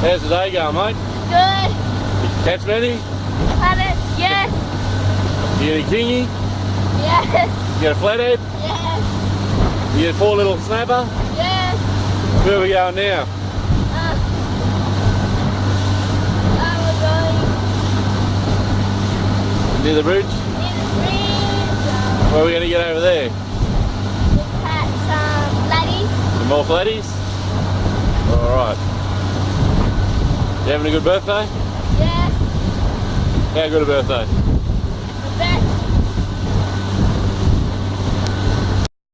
How's the day going, mate? Good. Catch many? Pardon? Yes. You get a kingy? Yes. You get a flathead? Yes. You get a 4 little snapper? Yes. Where are we going now? We're going Near the bridge? in the breeze. Where are we going to get over there? We'll catch some flatties. Some more flatties? Alright. You having a good birthday? Yes. How good a birthday?